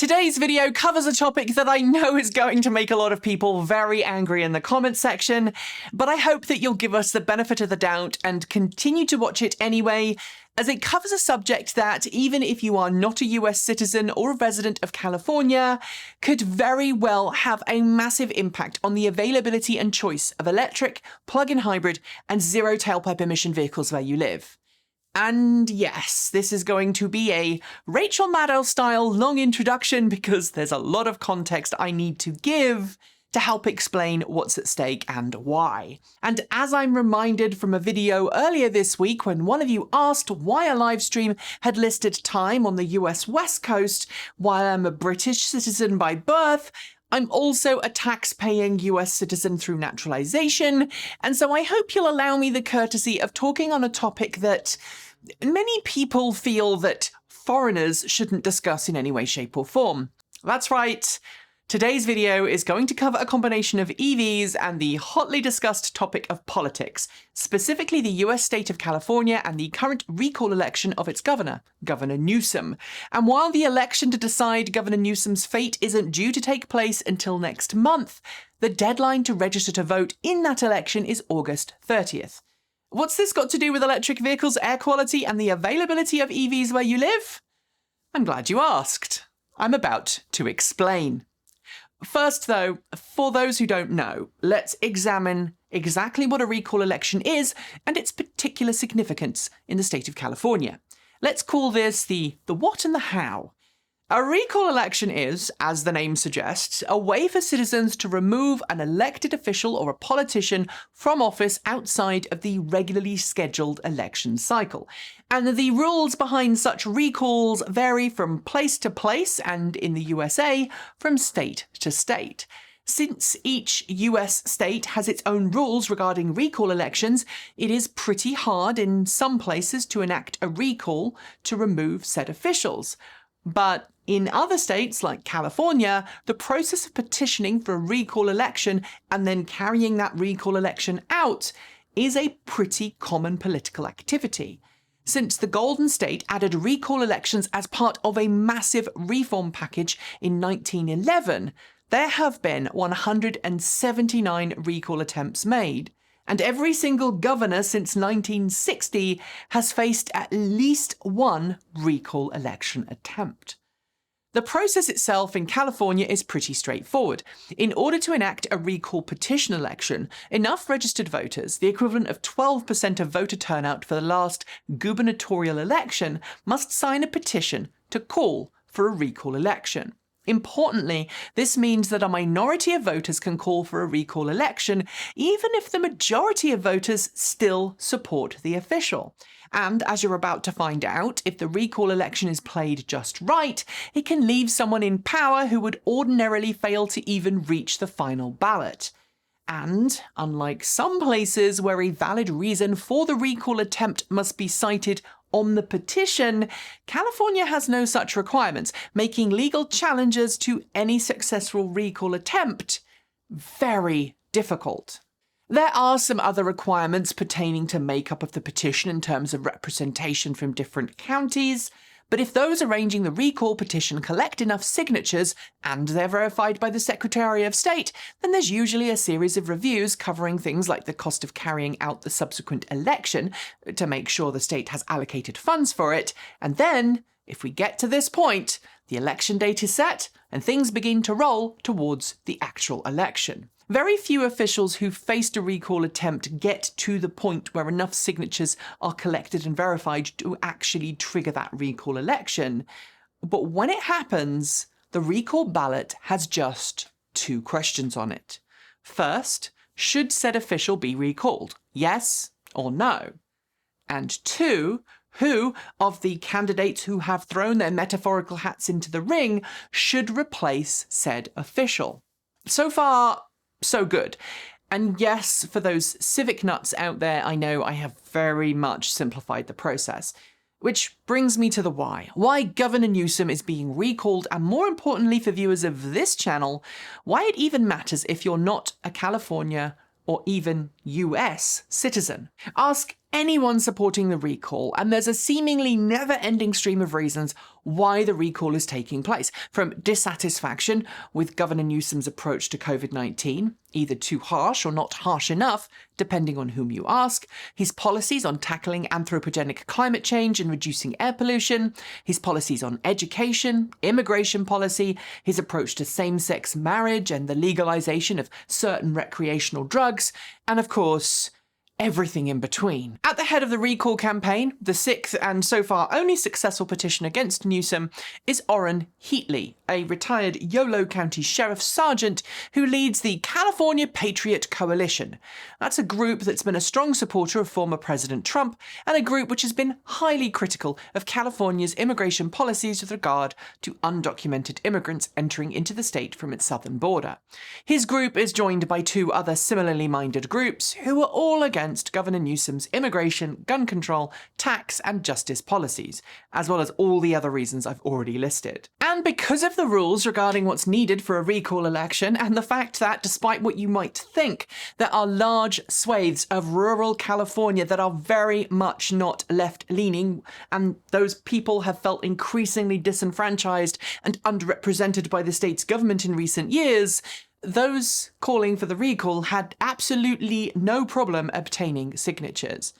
Today's video covers a topic that I know is going to make a lot of people very angry in the comments section, but I hope that you'll give us the benefit of the doubt and continue to watch it anyway, as it covers a subject that, even if you are not a US citizen or a resident of California, could very well have a massive impact on the availability and choice of electric, plug-in hybrid, and zero tailpipe emission vehicles where you live. And yes, this is going to be a Rachel Maddow-style long introduction because there's a lot of context I need to give to help explain what's at stake and why. And as I'm reminded from a video earlier this week when one of you asked why a live stream had listed time on the US West Coast while I'm a British citizen by birth, I'm also a tax-paying US citizen through naturalization, and so I hope you'll allow me the courtesy of talking on a topic that many people feel that foreigners shouldn't discuss in any way, shape, or form. That's right. Today's video is going to cover a combination of EVs and the hotly discussed topic of politics, specifically the US state of California and the current recall election of its governor, Governor Newsom. And while the election to decide Governor Newsom's fate isn't due to take place until next month, the deadline to register to vote in that election is August 30th. What's this got to do with electric vehicles, air quality, and the availability of EVs where you live? I'm glad you asked. I'm about to explain. First, though, for those who don't know, let's examine exactly what a recall election is and its particular significance in the state of California. Let's call this the what and the how. A recall election is, as the name suggests, a way for citizens to remove an elected official or a politician from office outside of the regularly scheduled election cycle. And the rules behind such recalls vary from place to place and, in the USA, from state to state. Since each US state has its own rules regarding recall elections, it is pretty hard in some places to enact a recall to remove said officials. But in other states, like California, the process of petitioning for a recall election and then carrying that recall election out is a pretty common political activity. Since the Golden State added recall elections as part of a massive reform package in 1911, there have been 179 recall attempts made. And every single governor since 1960 has faced at least one recall election attempt. The process itself in California is pretty straightforward. In order to enact a recall petition election, enough registered voters, the equivalent of 12% of voter turnout for the last gubernatorial election, must sign a petition to call for a recall election. Importantly, this means that a minority of voters can call for a recall election, even if the majority of voters still support the official. And as you're about to find out, if the recall election is played just right, it can leave someone in power who would ordinarily fail to even reach the final ballot. And, unlike some places where a valid reason for the recall attempt must be cited on the petition, California has no such requirements, making legal challenges to any successful recall attempt very difficult. There are some other requirements pertaining to makeup of the petition in terms of representation from different counties, but if those arranging the recall petition collect enough signatures and they're verified by the Secretary of State, then there's usually a series of reviews covering things like the cost of carrying out the subsequent election to make sure the state has allocated funds for it, and then, if we get to this point, the election date is set and things begin to roll towards the actual election. Very few officials who faced a recall attempt get to the point where enough signatures are collected and verified to actually trigger that recall election. But when it happens, the recall ballot has just two questions on it. First, should said official be recalled? Yes or no? And two, who of the candidates who have thrown their metaphorical hats into the ring should replace said official? So far, so good. And yes, for those civic nuts out there, I know I have very much simplified the process. Which brings me to the why. Why Governor Newsom is being recalled, and more importantly for viewers of this channel, why it even matters if you're not a California or even US citizen. Ask anyone supporting the recall, and there's a seemingly never-ending stream of reasons why the recall is taking place, from dissatisfaction with Governor Newsom's approach to COVID-19, either too harsh or not harsh enough, depending on whom you ask, his policies on tackling anthropogenic climate change and reducing air pollution, his policies on education, immigration policy, his approach to same-sex marriage and the legalization of certain recreational drugs, and of course, everything in between. At the head of the recall campaign, the sixth and so far only successful petition against Newsom, is Orrin Heatley, a retired Yolo County Sheriff Sergeant who leads the California Patriot Coalition. That's a group that's been a strong supporter of former President Trump, and a group which has been highly critical of California's immigration policies with regard to undocumented immigrants entering into the state from its southern border. His group is joined by two other similarly minded groups who are all against Governor Newsom's immigration, gun control, tax and justice policies, as well as all the other reasons I've already listed. And because of the rules regarding what's needed for a recall election, and the fact that, despite what you might think, there are large swathes of rural California that are very much not left-leaning, and those people have felt increasingly disenfranchised and underrepresented by the state's government in recent years, those calling for the recall had absolutely no problem obtaining signatures.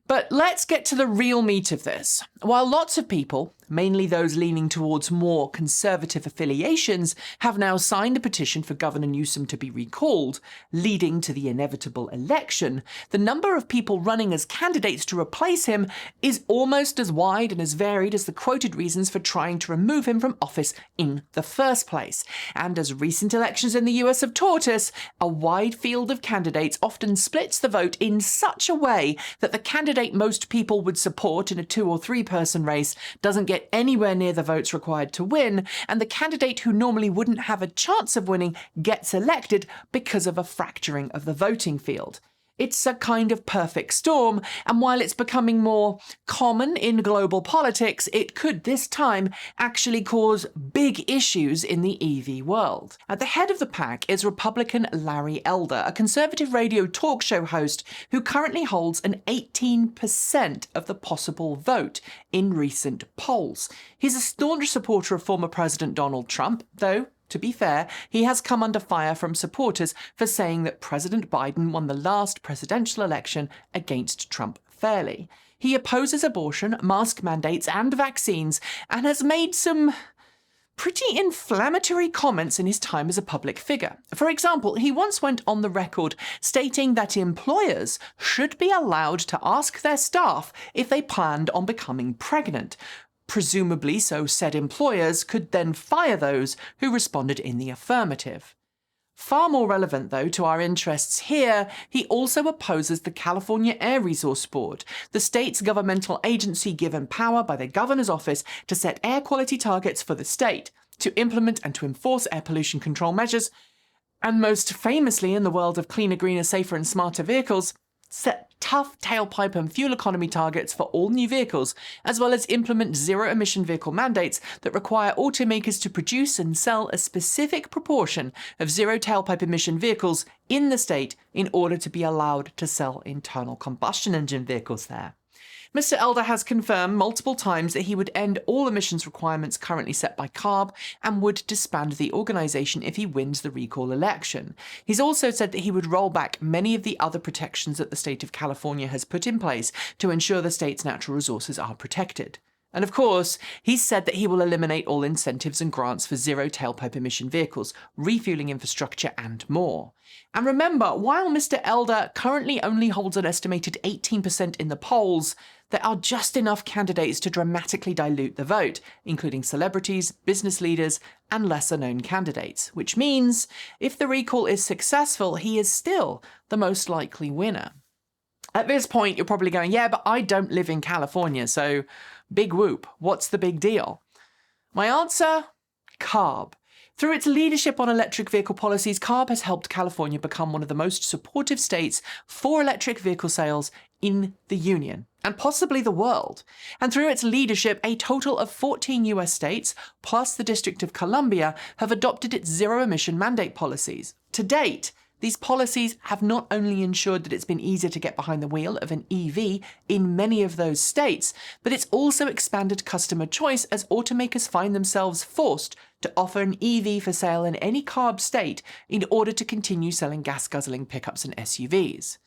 But let's get to the real meat of this. While lots of people, mainly those leaning towards more conservative affiliations, have now signed a petition for Governor Newsom to be recalled, leading to the inevitable election, the number of people running as candidates to replace him is almost as wide and as varied as the quoted reasons for trying to remove him from office in the first place. And as recent elections in the US have taught us, a wide field of candidates often splits the vote in such a way that the candidate most people would support in a 2 or 3 person race doesn't get anywhere near the votes required to win, and the candidate who normally wouldn't have a chance of winning gets elected because of a fracturing of the voting field. It's a kind of perfect storm, and while it's becoming more common in global politics, it could this time actually cause big issues in the EV world. At the head of the pack is Republican Larry Elder, a conservative radio talk show host who currently holds an 18% of the possible vote in recent polls. He's a staunch supporter of former President Donald Trump, though to be fair, he has come under fire from supporters for saying that President Biden won the last presidential election against Trump fairly. He opposes abortion, mask mandates, and vaccines, and has made some pretty inflammatory comments in his time as a public figure. For example, he once went on the record stating that employers should be allowed to ask their staff if they planned on becoming pregnant, presumably so said employers could then fire those who responded in the affirmative. Far more relevant, though, to our interests here, he also opposes the California Air Resource Board, the state's governmental agency given power by the governor's office to set air quality targets for the state, to implement and to enforce air pollution control measures, and most famously in the world of cleaner, greener, safer and smarter vehicles, set tough tailpipe and fuel economy targets for all new vehicles, as well as implement zero-emission vehicle mandates that require automakers to produce and sell a specific proportion of zero tailpipe emission vehicles in the state in order to be allowed to sell internal combustion engine vehicles there. Mr. Elder has confirmed multiple times that he would end all emissions requirements currently set by CARB and would disband the organisation if he wins the recall election. He's also said that he would roll back many of the other protections that the state of California has put in place to ensure the state's natural resources are protected. And of course, he's said that he will eliminate all incentives and grants for zero tailpipe emission vehicles, refueling infrastructure and more. And remember, while Mr. Elder currently only holds an estimated 18% in the polls, there are just enough candidates to dramatically dilute the vote, including celebrities, business leaders, and lesser-known candidates, which means if the recall is successful, he is still the most likely winner. At this point, you're probably going, yeah, but I don't live in California, so big whoop, what's the big deal? My answer? CARB. Through its leadership on electric vehicle policies, CARB has helped California become one of the most supportive states for electric vehicle sales in the Union, and possibly the world. And through its leadership, a total of 14 US states, plus the District of Columbia, have adopted its zero-emission mandate policies. To date, These policies have not only ensured that it's been easier to get behind the wheel of an EV in many of those states, but it's also expanded customer choice as automakers find themselves forced to offer an EV for sale in any CARB state in order to continue selling gas-guzzling pickups and SUVs.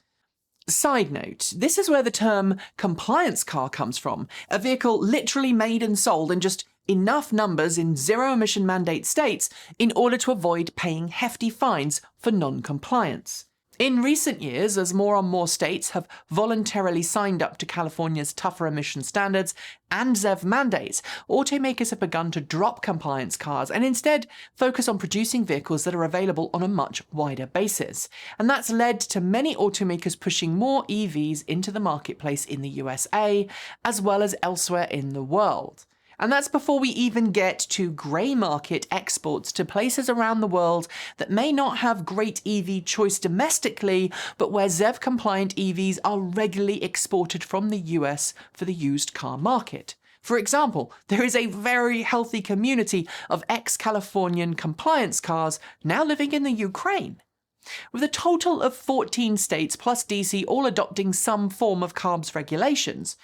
Side note, this is where the term compliance car comes from, a vehicle literally made and sold in just enough numbers in zero-emission mandate states in order to avoid paying hefty fines for non-compliance. In recent years, as more and more states have voluntarily signed up to California's tougher emission standards and ZEV mandates, automakers have begun to drop compliance cars and instead focus on producing vehicles that are available on a much wider basis. And that's led to many automakers pushing more EVs into the marketplace in the USA, as well as elsewhere in the world. And that's before we even get to grey market exports to places around the world that may not have great EV choice domestically, but where ZEV-compliant EVs are regularly exported from the US for the used car market. For example, there is a very healthy community of ex-Californian compliance cars now living in the Ukraine. With a total of 14 states plus DC all adopting some form of CARBs regulations.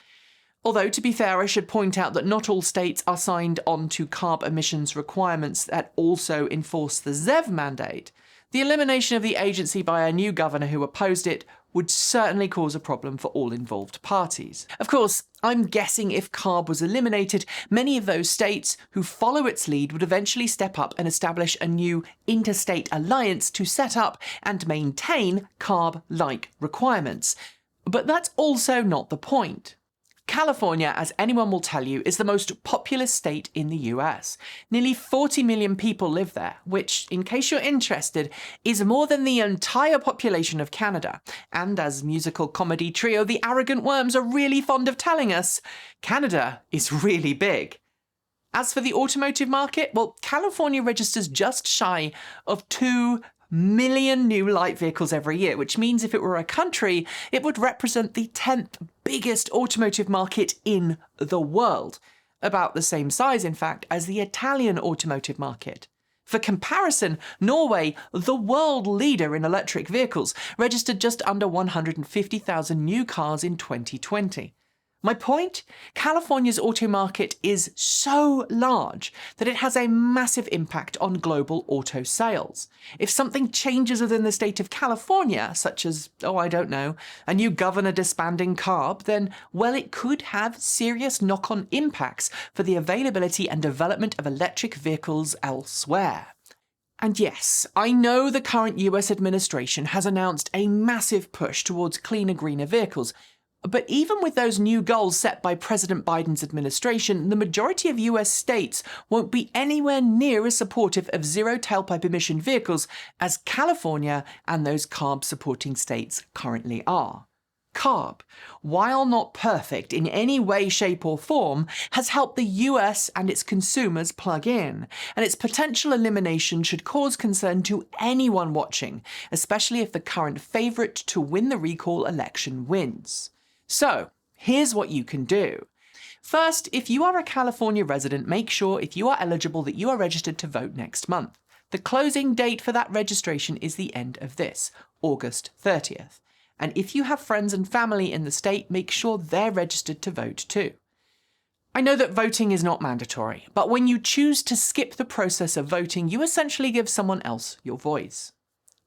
Although, to be fair, I should point out that not all states are signed on to CARB emissions requirements that also enforce the ZEV mandate. The elimination of the agency by a new governor who opposed it would certainly cause a problem for all involved parties. Of course, I'm guessing if CARB was eliminated, many of those states who follow its lead would eventually step up and establish a new interstate alliance to set up and maintain CARB-like requirements. But that's also not the point. California, as anyone will tell you, is the most populous state in the US. Nearly 40 million people live there, which, in case you're interested, is more than the entire population of Canada. And as musical comedy trio The Arrogant Worms are really fond of telling us, Canada is really big. As for the automotive market, well, California registers just shy of 2 million new light vehicles every year, which means if it were a country, it would represent the 10th biggest automotive market in the world. About the same size, in fact, as the Italian automotive market. For comparison, Norway, the world leader in electric vehicles, registered just under 150,000 new cars in 2020. My point? California's auto market is so large that it has a massive impact on global auto sales. If something changes within the state of California, such as, I don't know, a new governor disbanding CARB, then, well, it could have serious knock-on impacts for the availability and development of electric vehicles elsewhere. And yes, I know the current US administration has announced a massive push towards cleaner, greener vehicles. But even with those new goals set by President Biden's administration, the majority of US states won't be anywhere near as supportive of zero tailpipe emission vehicles as California and those CARB-supporting states currently are. CARB, while not perfect in any way, shape or form, has helped the US and its consumers plug in, and its potential elimination should cause concern to anyone watching, especially if the current favourite to win the recall election wins. So, here's what you can do. First, if you are a California resident, make sure if you are eligible that you are registered to vote next month. The closing date for that registration is the end of this, August 30th. And if you have friends and family in the state, make sure they're registered to vote too. I know that voting is not mandatory, but when you choose to skip the process of voting, you essentially give someone else your voice.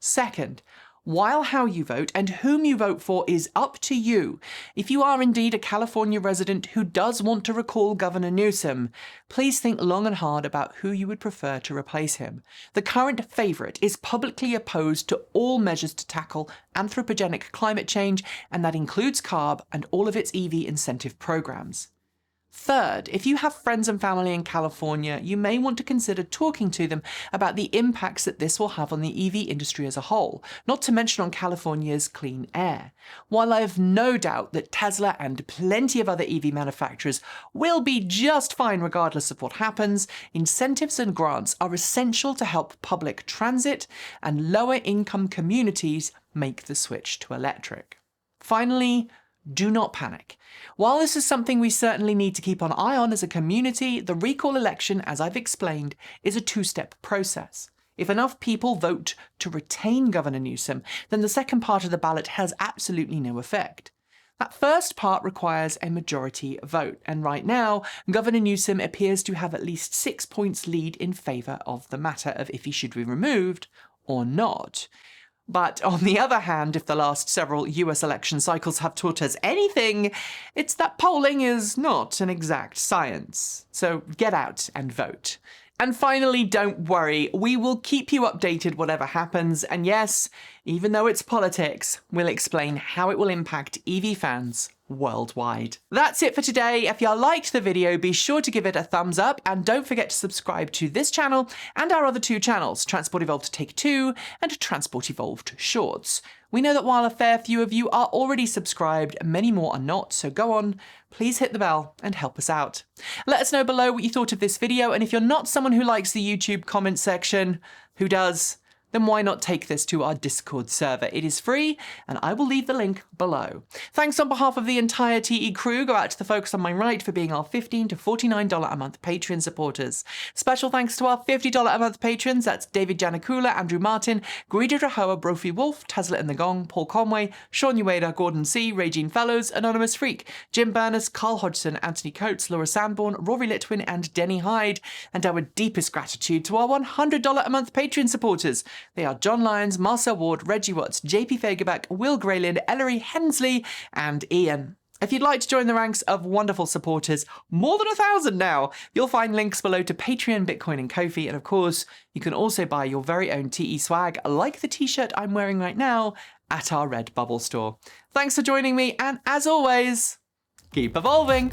Second, while how you vote and whom you vote for is up to you, if you are indeed a California resident who does want to recall Governor Newsom, please think long and hard about who you would prefer to replace him. The current favourite is publicly opposed to all measures to tackle anthropogenic climate change, and that includes CARB and all of its EV incentive programs. Third, if you have friends and family in California, you may want to consider talking to them about the impacts that this will have on the EV industry as a whole, not to mention on California's clean air. While I have no doubt that Tesla and plenty of other EV manufacturers will be just fine regardless of what happens, incentives and grants are essential to help public transit and lower-income communities make the switch to electric. Finally, do not panic. While this is something we certainly need to keep an eye on as a community, the recall election, as I've explained, is a two-step process. If enough people vote to retain Governor Newsom, then the second part of the ballot has absolutely no effect. That first part requires a majority vote, and right now, Governor Newsom appears to have at least 6 points lead in favour of the matter of if he should be removed or not. But on the other hand, if the last several US election cycles have taught us anything, it's that polling is not an exact science. So get out and vote. And finally, don't worry, we will keep you updated whatever happens, and yes, even though it's politics, we'll explain how it will impact EV fans worldwide. That's it for today. If you liked the video, be sure to give it a thumbs up, and don't forget to subscribe to this channel and our other two channels, Transport Evolved Take 2 and Transport Evolved Shorts. We know that while a fair few of you are already subscribed, many more are not, so go on, please hit the bell and help us out. Let us know below what you thought of this video, and if you're not someone who likes the YouTube comment section, who does? Then why not take this to our Discord server? It is free, and I will leave the link below. Thanks on behalf of the entire TE crew go out to the folks on my right for being our $15 to $49 a month Patreon supporters. Special thanks to our $50 a month patrons, that's David Janakula, Andrew Martin, Greedy Rahoa, Brophy Wolf, Tesla and the Gong, Paul Conway, Sean Ueda, Gordon C, Regine Fellows, Anonymous Freak, Jim Burners, Carl Hodgson, Anthony Coates, Laura Sanborn, Rory Litwin, and Denny Hyde. And our deepest gratitude to our $100 a month Patreon supporters. They are John Lyons, Marcel Ward, Reggie Watts, JP Fagerback, Will Grayland, Ellery Hensley, and Ian. If you'd like to join the ranks of wonderful supporters, more than 1,000 now, you'll find links below to Patreon, Bitcoin, and Ko-fi. And of course, you can also buy your very own TE swag, like the t-shirt I'm wearing right now, at our Redbubble store. Thanks for joining me, and as always, keep evolving!